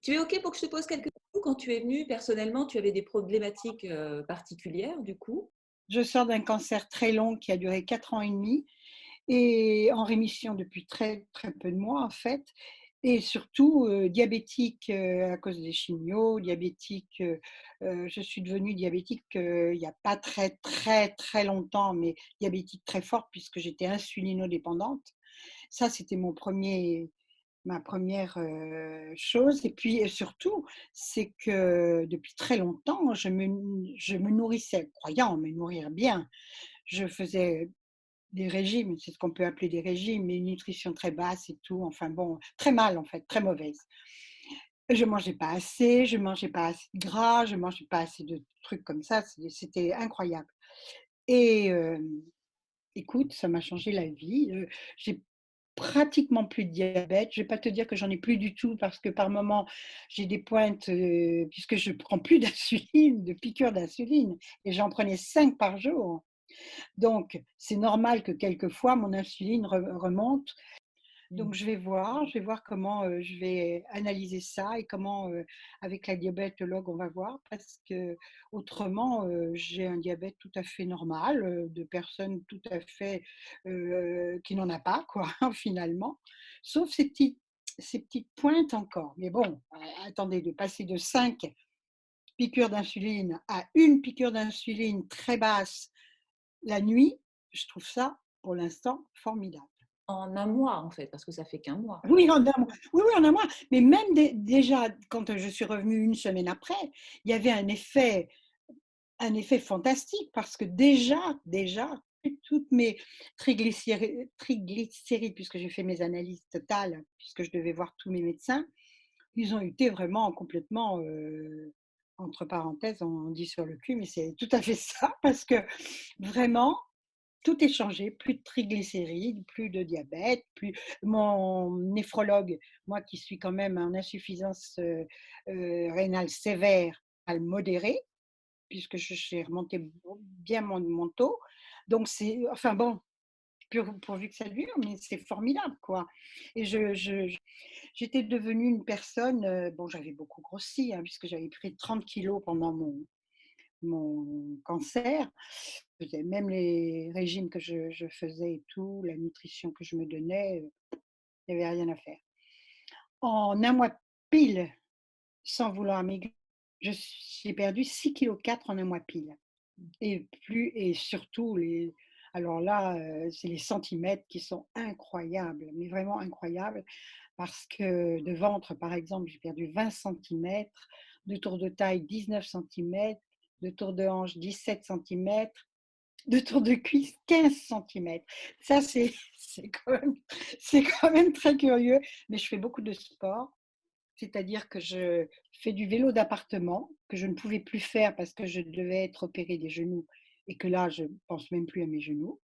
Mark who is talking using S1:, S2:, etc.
S1: Tu es OK pour que je te pose quelques questions? Quand tu es venue, personnellement, tu avais des problématiques, particulières, du coup?
S2: Je sors d'un cancer très long qui a duré 4 ans et demi et en rémission depuis très, très peu de mois, en fait, et surtout, diabétique, à cause des chimios, diabétique, je suis devenue diabétique, il y a pas très, très, très longtemps, mais diabétique très forte puisque j'étais insulinodépendante. Ça, c'était ma première chose, et puis, surtout, c'est que depuis très longtemps, je me nourrissais, croyant me nourrir bien. Je faisais des régimes, c'est ce qu'on peut appeler des régimes, mais une nutrition très basse et tout, enfin bon, très mal en fait, très mauvaise. Je mangeais pas assez, je mangeais pas assez de gras, je mangeais pas assez de trucs comme ça, c'était incroyable. Et écoute, ça m'a changé la vie, j'ai pratiquement plus de diabète. Je vais pas te dire que j'en ai plus du tout parce que par moment, j'ai des pointes, puisque je prends plus d'insuline, de piqûres d'insuline, et j'en prenais 5 par jour. Donc c'est normal que quelquefois mon insuline remonte.
S1: Mmh.
S2: Donc je vais voir comment, je vais analyser ça et comment, avec la diabétologue, on va voir parce qu'autrement, j'ai un diabète tout à fait normal, de personnes tout à fait, qui n'en a pas quoi, finalement. Sauf ces petites pointes encore. Mais bon, attendez, de passer de 5 piqûres d'insuline à une piqûre d'insuline très basse la nuit, je trouve ça, pour l'instant, formidable.
S1: En un mois, en fait, parce que ça fait qu'un mois.
S2: Oui, en un mois. Oui, oui, en un mois. Mais même déjà, quand je suis revenue une semaine après, il y avait un effet fantastique parce que déjà, toutes mes triglycérides, puisque j'ai fait mes analyses totales, puisque je devais voir tous mes médecins, ils ont été vraiment complètement, entre parenthèses, on dit sur le cul, mais c'est tout à fait ça, parce que vraiment, tout est changé, plus de triglycérides, plus de diabète, plus mon néphrologue, moi qui suis quand même en insuffisance, rénale sévère à modérée, puisque je j'ai remonté bien mon taux. Donc c'est enfin bon, pourvu que ça dure, mais c'est formidable, quoi. Et j'étais devenue une personne, bon, j'avais beaucoup grossi, hein, puisque j'avais pris 30 kilos pendant mon cancer. Même les régimes que je faisais et tout, la nutrition que je me donnais, il y avait rien à faire. En un mois pile, sans vouloir maigrir, j'ai perdu 6,4 kg en un mois pile, et surtout alors là, c'est les centimètres qui sont incroyables, mais vraiment incroyables, parce que de ventre, par exemple, j'ai perdu 20 centimètres, de tour de taille 19 centimètres, de tour de hanche 17 centimètres, de tour de cuisse 15 centimètres. Ça, c'est quand même c'est quand même très curieux, mais je fais beaucoup de sport, c'est-à-dire que je fais du vélo d'appartement, que je ne pouvais plus faire parce que je devais être opérée des genoux et que là, je pense même plus à mes genoux.